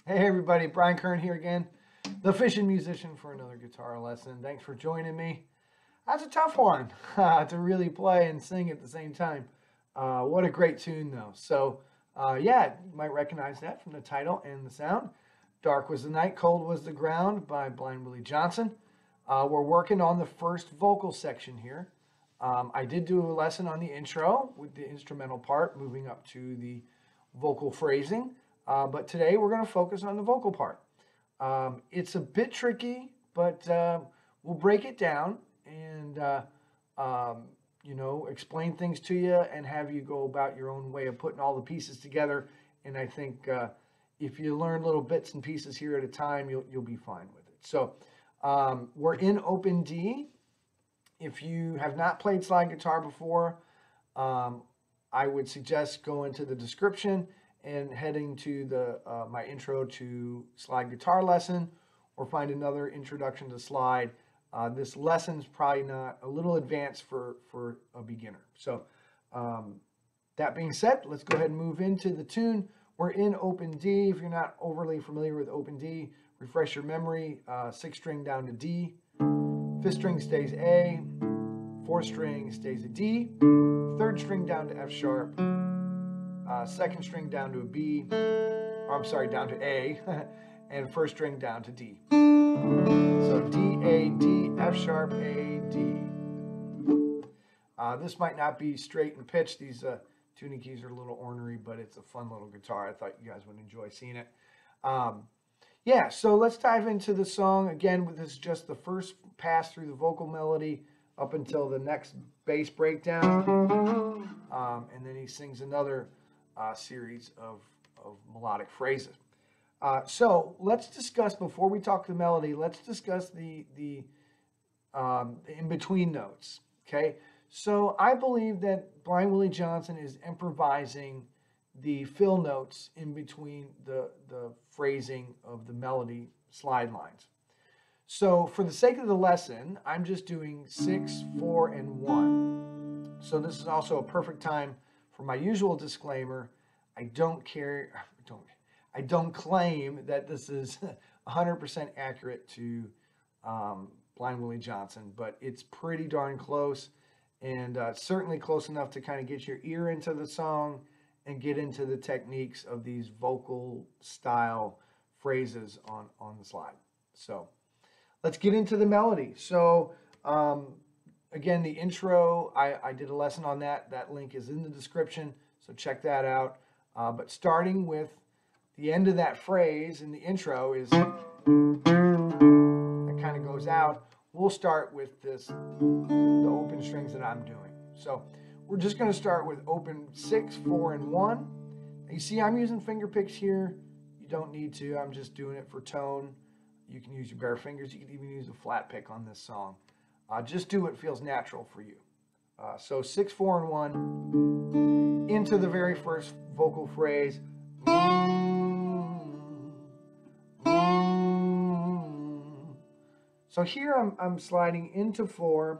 Hey everybody, Brian Kern here again, the fishing musician for another guitar lesson. Thanks for joining me. That's a tough one to really play and sing at the same time. What a great tune though. So yeah, you might recognize that from the title and the sound. Dark Was the Night, Cold Was the Ground by Blind Willie Johnson. We're working on the first vocal section here. I did do a lesson on the intro with the instrumental part, moving up to the vocal phrasing. But today we're going to focus on the vocal part. It's a bit tricky, but we'll break it down and, you know, explain things to you and have you go about your own way of putting all the pieces together. And I think if you learn little bits and pieces here at a time, you'll be fine with it. So we're in open D. If you have not played slide guitar before, I would suggest going to the description and heading to the my intro to slide guitar lesson, or find another introduction to slide. This lesson's probably not a little advanced for a beginner. So that being said, let's go ahead and move into the tune. We're in open D. If you're not overly familiar with open D, refresh your memory. 6th string down to D, 5th string stays A, 4th string stays a D, 3rd string down to F sharp, 2nd string down to a B, or I'm sorry, down to A, and 1st string down to D. So D, A, D, F sharp, A, D. This might not be straight in pitch. These tuning keys are a little ornery, but it's a fun little guitar. I thought you guys would enjoy seeing it. Yeah, so let's dive into the song. Again, this is just the first pass through the vocal melody up until the next bass breakdown. And then he sings another series of melodic phrases. So let's discuss, before we talk the melody, let's discuss the in-between notes, okay? So I believe that Blind Willie Johnson is improvising the fill notes in between the phrasing of the melody slide lines. So for the sake of the lesson, I'm just doing 6, 4, and 1. So this is also a perfect time for my usual disclaimer. I don't claim that this is 100% accurate to Blind Willie Johnson, but it's pretty darn close, and certainly close enough to kind of get your ear into the song and get into the techniques of these vocal style phrases on the slide. So let's get into the melody. So again, the intro, I did a lesson on that. That link is in the description, so check that out. But starting with the end of that phrase in the intro is, that kind of goes out. We'll start with the open strings that I'm doing. So we're just going to start with open 6, 4, and 1. You see I'm using finger picks here. You don't need to. I'm just doing it for tone. You can use your bare fingers. You can even use a flat pick on this song. Just do what feels natural for you. So 6, 4, and 1 into the very first vocal phrase. So here I'm sliding into 4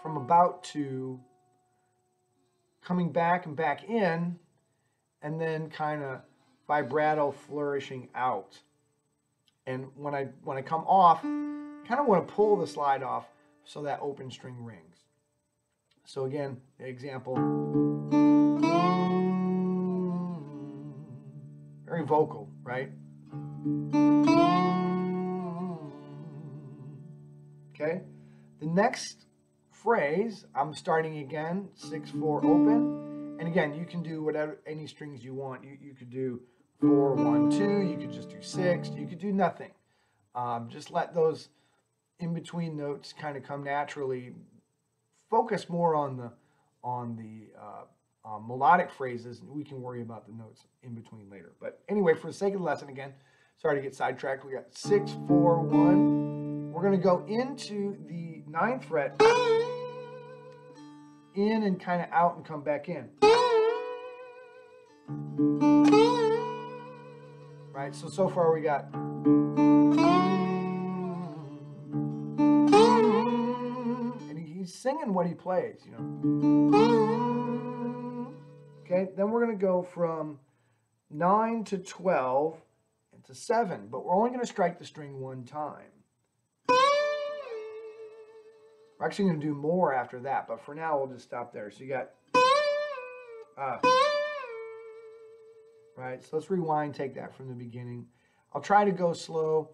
from about 2, coming back and back in, and then kind of vibrato flourishing out. And when I come off, I kind of want to pull the slide off so that open string rings. So again, the example, very vocal, right? Okay, the next phrase, I'm starting again, 6, 4, open. And again, you can do whatever, any strings you want. You could do 4, 1, 2, you could just do 6, you could do nothing. Just let those in-between notes kind of come naturally. Focus more on the melodic phrases, and we can worry about the notes in between later. But anyway, for the sake of the lesson, again, sorry to get sidetracked. We got 6, 4, 1. We're going to go into the 9th fret, in and kind of out and come back in. Right, so far we got. And he's singing what he plays, you know. Okay, then we're going to go from 9 to 12 and to 7, but we're only going to strike the string one time. We're actually going to do more after that, but for now we'll just stop there. So you got, right, so let's rewind, take that from the beginning. I'll try to go slow.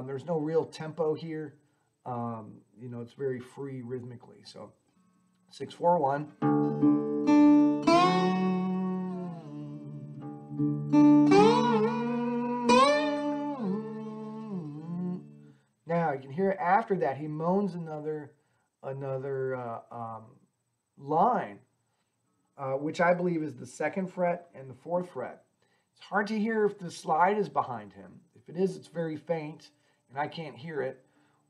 There's no real tempo here. You know, it's very free rhythmically. So 6, 4, 1. Now you can hear after that he moans another line, which I believe is the 2nd fret and the 4th fret. It's hard to hear if the slide is behind him. If it is, it's very faint and I can't hear it,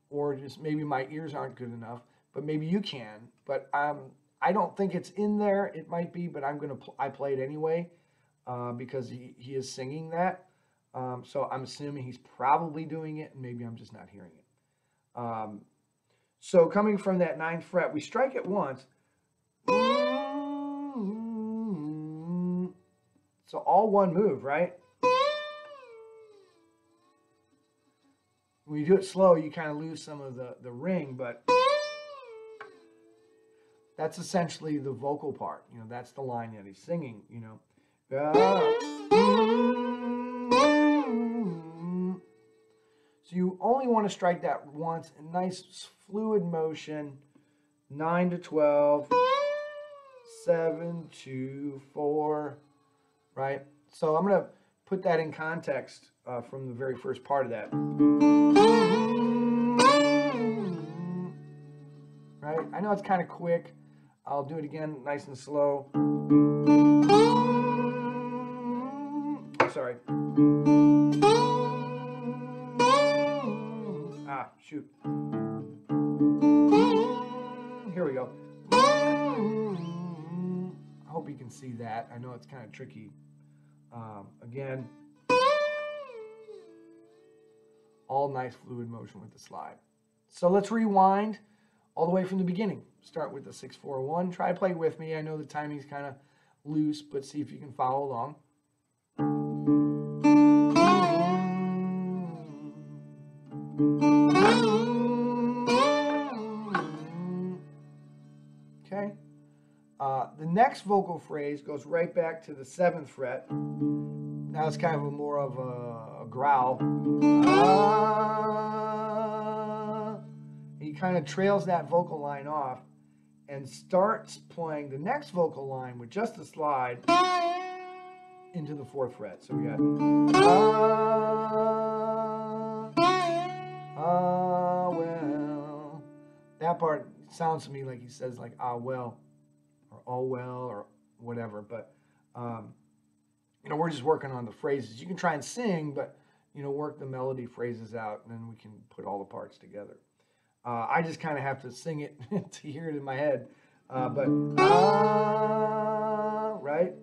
or just maybe my ears aren't good enough, but maybe you can. But I don't think it's in there. It might be, but I play it anyway because he is singing that. So I'm assuming he's probably doing it, and maybe I'm just not hearing it. So coming from that 9th fret, we strike it once. So all one move, right? When you do it slow, you kind of lose some of the ring, but that's essentially the vocal part. You know, that's the line that he's singing, you know. So you only want to strike that once, a nice fluid motion, 9 to 12, 7 to 4, right? So I'm going to put that in context from the very first part of that. Right? I know it's kind of quick. I'll do it again nice and slow. Sorry. Shoot. Here we go. I hope you can see that. I know it's kind of tricky. Again, all nice fluid motion with the slide. So let's rewind all the way from the beginning. Start with the 6, 4, 1. Try to play with me. I know the timing's kind of loose, but see if you can follow along. Okay. The next vocal phrase goes right back to the 7th fret. Now it's kind of more of a growl. He kind of trails that vocal line off and starts playing the next vocal line with just a slide into the 4th fret. So we got well. That part sounds to me like he says like well, or oh well, or whatever. But you know, we're just working on the phrases. You can try and sing, but you know, work the melody phrases out, and then we can put all the parts together. I just kind of have to sing it to hear it in my head. But right?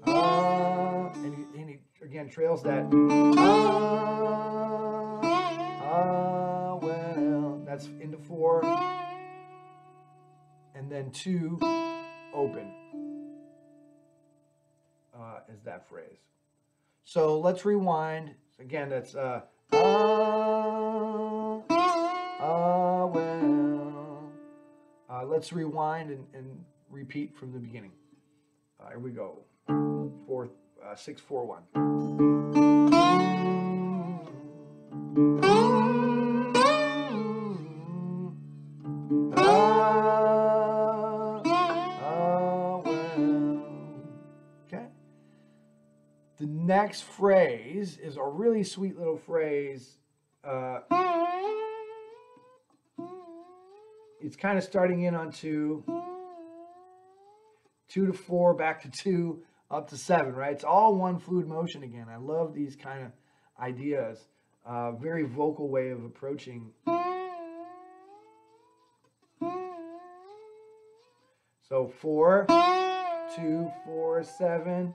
And he again trails that. Well, that's into 4. And then 2, open, is that phrase. So let's rewind. Again, that's well. Let's rewind and repeat from the beginning. Here we go. 6, 4, 1. Okay. The next phrase is a really sweet little phrase. It's kind of starting in on 2, 2 to 4, back to 2, up to 7, right? It's all one fluid motion again. I love these kind of ideas. Very vocal way of approaching. So 4, 2, 4, 7,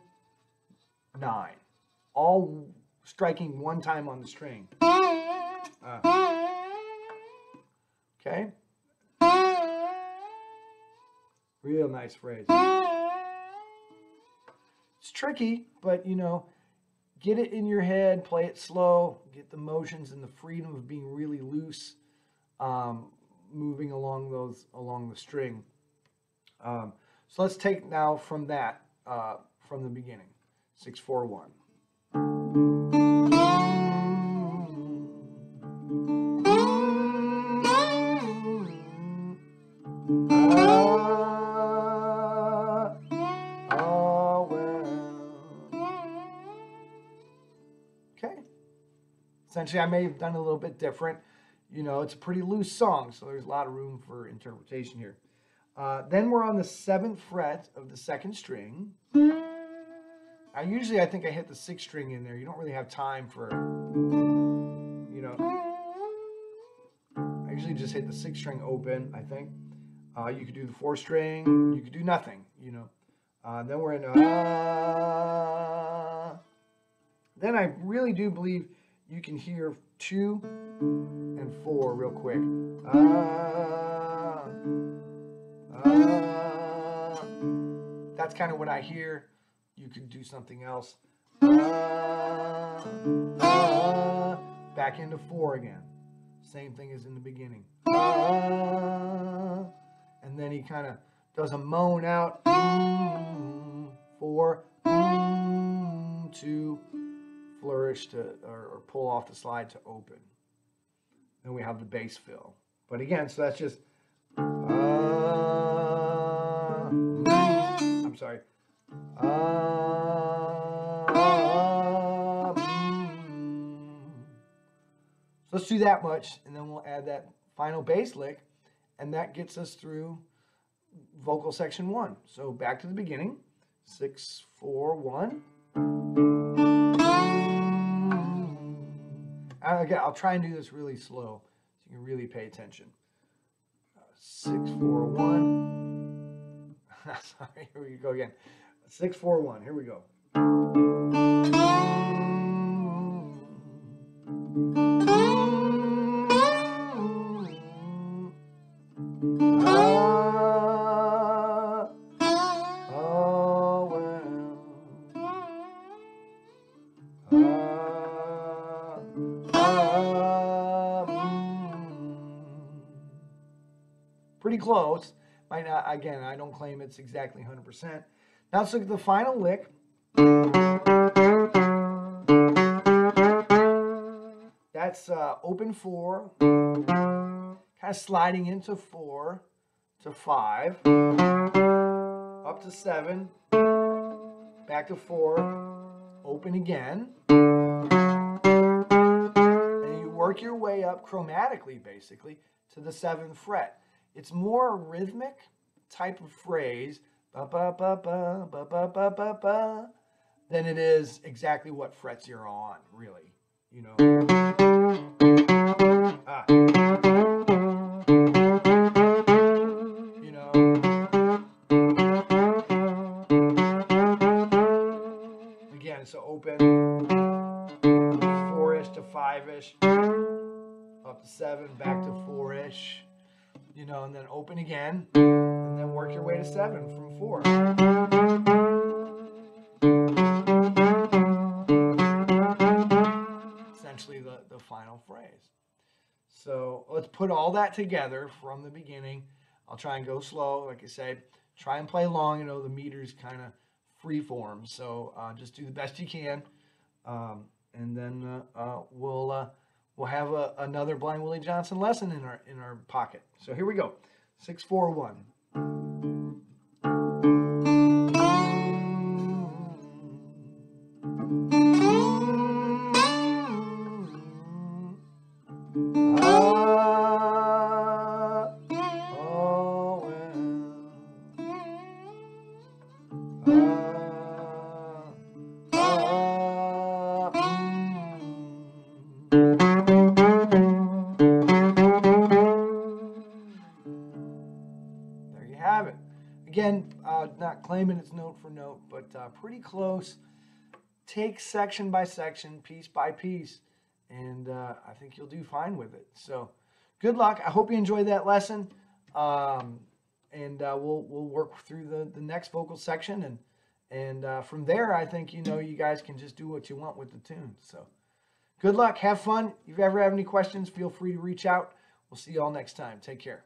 9. All striking one time on the string. Okay? Real nice phrase. It's tricky, but you know, get it in your head, play it slow, get the motions and the freedom of being really loose, moving along the string. So let's take now from that, from the beginning. 6, 4, 1. Essentially, I may have done a little bit different. You know, it's a pretty loose song, so there's a lot of room for interpretation here. Then we're on the 7th fret of the 2nd string. I think I hit the 6th string in there. You don't really have time for, you know. I usually just hit the 6th string open, I think. You could do the 4th string. You could do nothing, you know. Then we're in Then I really do believe you can hear 2 and 4 real quick. That's kind of what I hear. You could do something else. Back into 4 again. Same thing as in the beginning. And then he kind of does a moan out. 4, 2, flourish to, or pull off the slide to open. Then we have the bass fill. But again, so that's just, I'm sorry. So let's do that much, and then we'll add that final bass lick, and that gets us through vocal section 1. So back to the beginning. 6, 4, 1. Again, I'll try and do this really slow so you can really pay attention. 6, 4, 1. Sorry, here we go again. 6, 4, 1. Here we go. Pretty close. Might not, again, I don't claim it's exactly 100%. Now let's look at the final lick. That's open 4, kind of sliding into 4 to 5, up to 7, back to 4, open again. And you work your way up chromatically, basically, to the 7th fret. It's more a rhythmic type of phrase, ba ba ba ba ba ba ba ba ba, than it is exactly what frets you're on, really. You know. You know. Again, so open 4-ish to 5-ish, up to 7, back to 4-ish. You know, and then open again, and then work your way to 7 from 4. Essentially the final phrase. So let's put all that together from the beginning. I'll try and go slow, like I said. Try and play long. You know, the meter's kind of free form, so just do the best you can, and then we'll have another Blind Willie Johnson lesson in our pocket. So here we go. 6, 4, 1. Again, not claiming it's note for note, but pretty close. Take section by section, piece by piece, and I think you'll do fine with it. So good luck. I hope you enjoyed that lesson. And we'll work through the next vocal section, and from there, I think you guys can just do what you want with the tune. So good luck, have fun. If you ever have any questions, feel free to reach out. We'll see you all next time. Take care.